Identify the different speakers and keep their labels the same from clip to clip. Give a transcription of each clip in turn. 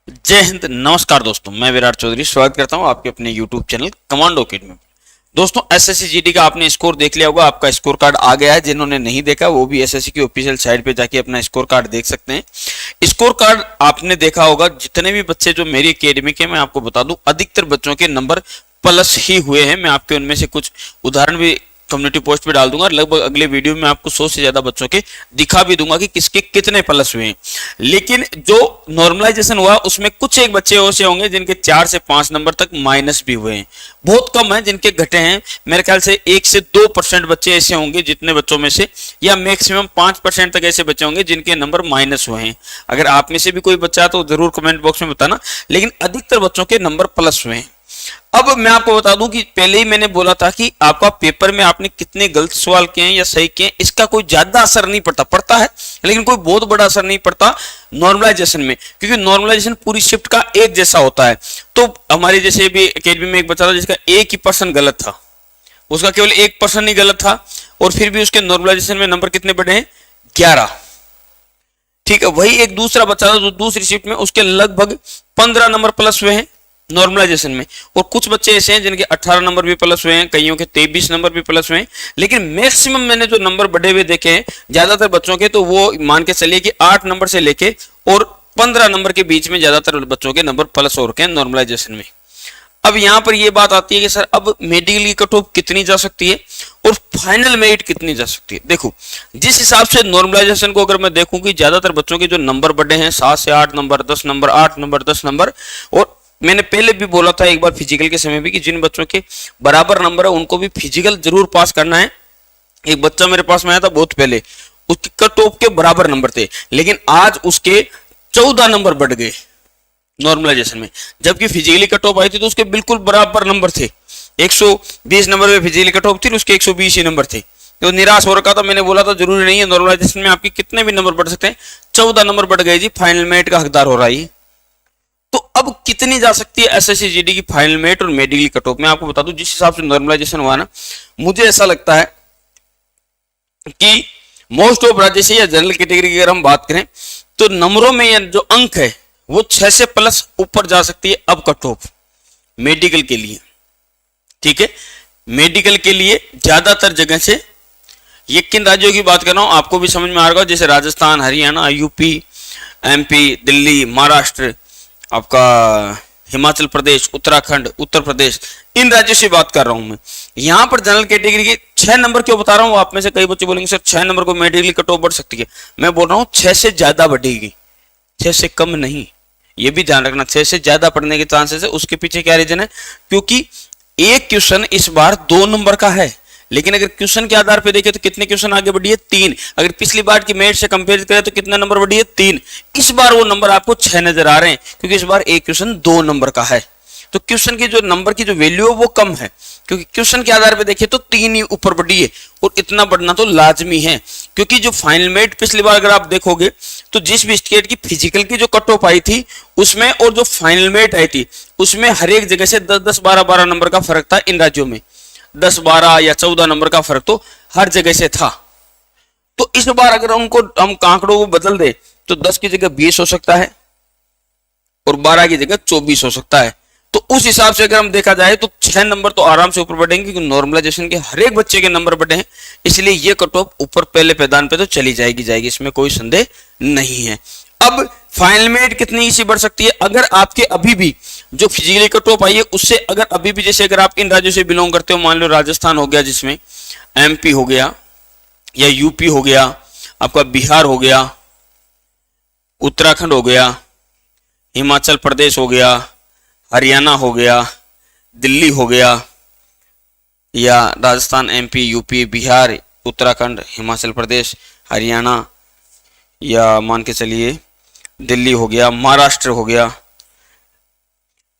Speaker 1: जय हिंद। नमस्कार दोस्तों, मैं विराट चौधरी स्वागत करता हूं आपके अपने YouTube चैनल कमांडो किड में। दोस्तों, एसएससी जीडी का आपने स्कोर देख लिया होगा, आपका स्कोर कार्ड आ गया है। जिन्होंने नहीं देखा वो भी एसएससी की ऑफिशियल साइट पे जाके अपना स्कोर कार्ड देख सकते हैं। स्कोर कार्ड आपने देखा होगा, जितने भी बच्चे जो मेरी एकेडमी के, मैं आपको बता दूं, अधिकतर बच्चों के नंबर प्लस ही हुए हैं। मैं आपके उनमें से कुछ उदाहरण भी कम्युनिटी पोस्ट पे डाल दूंगा और लगभग अगले वीडियो में आपको 100 से ज्यादा बच्चों के दिखा भी दूंगा कि किसके कितने प्लस हुए हैं। लेकिन जो नॉर्मलाइजेशन हुआ उसमें कुछ एक बच्चे ऐसे होंगे जिनके 4 से 5 नंबर तक माइनस भी हुए हैं। बहुत कम है जिनके घटे हैं। मेरे ख्याल से 1 से 2% बच्चे ऐसे होंगे जितने बच्चों में से, या मैक्सिमम 5% तक ऐसे बच्चे होंगे जिनके नंबर माइनस हुए हैं। अगर आप में से भी कोई बच्चा है तो जरूर कमेंट बॉक्स में बताना, लेकिन अधिकतर बच्चों के नंबर प्लस हुए हैं। अब मैं आपको बता दूं कि पहले ही मैंने बोला था कि आपका पेपर में आपने कितने गलत सवाल किए हैं या सही किए हैं, इसका कोई ज्यादा असर नहीं पड़ता है, लेकिन कोई बहुत बड़ा असर नहीं पड़ता नॉर्मलाइजेशन में, क्योंकि नॉर्मलाइजेशन पूरी शिफ्ट का एक जैसा होता है। तो हमारे जैसे भी एकेडमी में एक बच्चा था जिसका 1% गलत था, उसका केवल 1% ही गलत था, और फिर भी उसके नॉर्मलाइजेशन में नंबर कितने बढ़े हैं? 11। ठीक है, वही एक दूसरा बच्चा था जो दूसरी शिफ्ट में, उसके लगभग 15 नंबर प्लस हुए हैं नॉर्मलाइजेशन में। और कुछ बच्चे ऐसे हैं जिनके 18 नंबर भी प्लस हुए हैं, कईयों के 23 नंबर भी प्लस हुए हैं। लेकिन मैक्सिमम मैंने जो नंबर बढ़े हुए देखे हैं ज्यादातर बच्चों के, तो वो मान के चलिए कि 8 नंबर से लेके और 15 नंबर के बीच में ज्यादातर बच्चों के नंबर प्लस हो रखे हैं नॉर्मलाइजेशन में। अब यहां पर यह बात आती है कि सर अब मेडिकल की कट ऑफ कितनी जा सकती है और फाइनल मेरिट कितनी जा सकती है। देखो, जिस हिसाब से नॉर्मलाइजेशन को अगर मैं देखूं कि ज्यादातर बच्चों के जो नंबर बढ़े हैं 7 से 8 नंबर, 10 नंबर, 8 नंबर, 10 नंबर, और मैंने पहले भी बोला था एक बार फिजिकल के समय भी कि जिन बच्चों के बराबर नंबर है उनको भी फिजिकल जरूर पास करना है। एक बच्चा मेरे पास में आया था बहुत पहले, उसके कट ऑफ के बराबर नंबर थे, लेकिन आज उसके 14 नंबर बढ़ गए नॉर्मलाइजेशन में, जबकि फिजिकली कट ऑफ आई थी तो उसके बिल्कुल बराबर नंबर थे। 120 नंबर में फिजिकली कट ऑफ थी, उसके 120 ही नंबर थे। तो निराश हो रखा था। मैंने बोला था जरूरी नहीं है नॉर्मलाइजेशन में आपके कितने भी नंबर बढ़ सकते हैं, 14 नंबर बढ़ गए जी, फाइनल मेरिट का हकदार हो रहा है। तो अब कितनी जा सकती है एसएससी जीडी की फाइनल मेरिट और मेडिकल कट ऑफ? मैं आपको बता दूं, जिस हिसाब से नॉर्मलाइजेशन हुआ ना, मुझे ऐसा लगता है कि मोस्ट ऑफ राज्य से या जनरल कैटेगरी की अगर हम बात करें तो नंबरों में जो अंक है वो 6 से प्लस ऊपर जा सकती है अब कट ऑफ मेडिकल के लिए। ठीक है, मेडिकल के लिए ज्यादातर जगह से, ये किन राज्यों की बात कर रहा हूं आपको भी समझ में आ रहा होगा, जैसे राजस्थान, हरियाणा, यूपी, एमपी, दिल्ली, महाराष्ट्र, आपका हिमाचल प्रदेश, उत्तराखंड, उत्तर प्रदेश, इन राज्यों से बात कर रहा हूं मैं। यहां पर जनरल कैटेगरी के 6 नंबर क्यों बता रहा हूं? आप में से कई बच्चे बोलेंगे सर 6 नंबर को मेडिकल कट ऑफ बढ़ सकती है। मैं बोल रहा हूं 6 से ज्यादा बढ़ेगी, 6 से कम नहीं। ये भी ध्यान रखना, 6 से ज्यादा पढ़ने के चांसेस है। उसके पीछे क्या रीजन है? क्योंकि एक क्वेश्चन इस बार 2 नंबर का है, लेकिन अगर क्वेश्चन के आधार पे देखें तो कितने क्वेश्चन आगे बढ़ी है? 3। अगर पिछली बार की मेरिट से कंपेयर करें तो कितना नंबर बढ़ी है? 3। इस बार वो नंबर आपको 6 नजर आ रहे हैं, क्योंकि इस बार एक क्वेश्चन 2 नंबर का है। तो क्वेश्चन की जो नंबर की जो वैल्यू है वो कम है, क्योंकि क्वेश्चन के आधार पे देखें तो 3 ही ऊपर बढ़ी है, और इतना बढ़ना तो लाजमी है। क्योंकि जो फाइनल मेरिट पिछली बार अगर आप देखोगे तो जिस भी स्टेट की फिजिकल की जो कट ऑफ आई थी उसमें और जो फाइनल मेरिट आई थी उसमें हर एक जगह से 10-10, 12-12 नंबर का फर्क था। इन राज्यों में 10, 12 या 14 नंबर का फर्क तो हर जगह से था। तो इस बार अगर उनको हम आंकड़ों को बदल दे तो 10 की जगह 20 हो सकता है और 12 की जगह 24 हो सकता है। तो उस हिसाब से अगर हम देखा जाए तो 6 नंबर तो आराम से ऊपर बढ़ेंगे, क्योंकि नॉर्मलाइजेशन के हर एक बच्चे के नंबर बढ़े हैं, इसलिए ये कट ऑफ ऊपर पहले पैदान पे तो चली जाएगी, इसमें कोई संदेह नहीं है। अब फाइनल मेरिट कितनी सी बढ़ सकती है? अगर आपके अभी भी जो फिजिकली कट ऑफ आई है उससे अगर अभी भी, जैसे अगर आप इन राज्यों से बिलोंग करते हो, मान लो राजस्थान हो गया, जिसमें एमपी हो गया या यूपी हो गया, आपका बिहार हो गया, उत्तराखंड हो गया, हिमाचल प्रदेश हो गया, हरियाणा हो गया, दिल्ली हो गया, या राजस्थान, एमपी, यूपी, बिहार, उत्तराखंड, हिमाचल प्रदेश, हरियाणा, या मान के चलिए दिल्ली हो गया, महाराष्ट्र हो गया,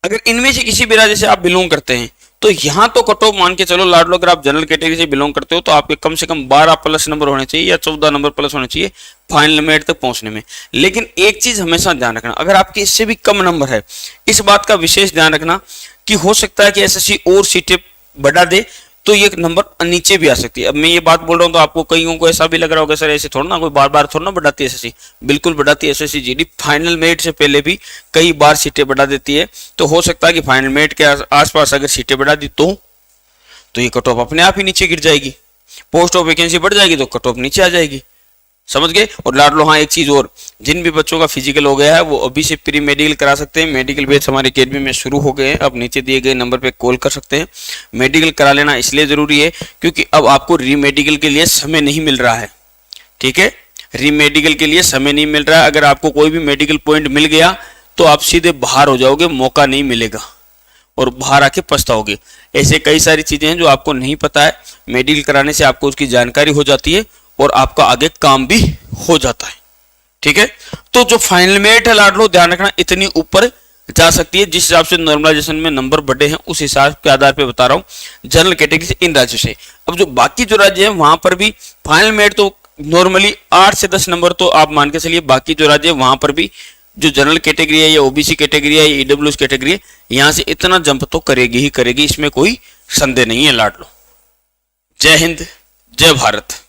Speaker 1: अगर इनमें से किसी भी राज्य से आप बिलोंग करते हैं तो यहां तो कट ऑफ मान के चलो लाड लो, अगर आप जनरल कैटेगरी से बिलोंग करते हो तो आपके कम से कम 12 प्लस नंबर होने चाहिए या 14 नंबर प्लस होने चाहिए फाइनल मेरिट तक पहुंचने में। लेकिन एक चीज हमेशा ध्यान रखना, अगर आपके इससे भी कम नंबर है, इस बात का विशेष ध्यान रखना कि हो सकता है कि एसएससी और सीटें बढ़ा दे, तो ये नंबर नीचे भी आ सकती है। अब मैं ये बात बोल रहा हूँ तो आपको कईयों को ऐसा भी लग रहा होगा सर ऐसे थोड़ा ना, कोई बार बार थोड़ा ना बढ़ाती है एसएससी। बिल्कुल बढ़ाती है एसएससी जीडी, फाइनल मेरिट से पहले भी कई बार सीटें बढ़ा देती है। तो हो सकता है कि फाइनल मेरिट के आसपास अगर सीटें बढ़ा दी तो ये कट ऑफ अपने आप ही नीचे गिर जाएगी। पोस्ट ऑफ वैकेंसी बढ़ जाएगी तो कट ऑफ नीचे आ जाएगी, समझ गए। और लाडलो हाँ एक चीज और, जिन भी बच्चों का फिजिकल हो गया है वो अभी से प्री मेडिकल करा सकते हैं। मेडिकल बैच हमारी अकेडमी में शुरू हो गए हैं, अब नीचे दिए गए नंबर पे कॉल कर सकते हैं। मेडिकल करा लेना इसलिए जरूरी है क्योंकि अब आपको री मेडिकल के लिए समय नहीं मिल रहा है, ठीक है। री मेडिकल के लिए समय नहीं मिल रहा है। अगर आपको कोई भी मेडिकल पॉइंट मिल गया तो आप सीधे बाहर हो जाओगे, मौका नहीं मिलेगा और बाहर आके पछताओगे। ऐसे कई सारी चीजें हैं जो आपको नहीं पता है, मेडिकल कराने से आपको उसकी जानकारी हो जाती है और आपका आगे काम भी हो जाता है, ठीक है। तो जो फाइनल मेरिट है लाडलो, ध्यान रखना इतनी ऊपर जा सकती है। जिस हिसाब से नॉर्मलाइजेशन में नंबर बढ़े हैं उस हिसाब के आधार पे बता रहा हूँ जनरल कैटेगरी से इन राज्यों से। अब जो बाकी जो राज्य है वहां पर भी फाइनल मेरिट तो नॉर्मली 8 से 10 नंबर तो आप मान के चलिए। बाकी जो राज्य है वहां पर भी जो जनरल कैटेगरी है या ओबीसी कैटेगरी है या ईडब्ल्यूएस कैटेगरी है, यहां से इतना जंप तो करेगी ही करेगी, इसमें कोई संदेह नहीं है लाडलो। जय हिंद, जय भारत।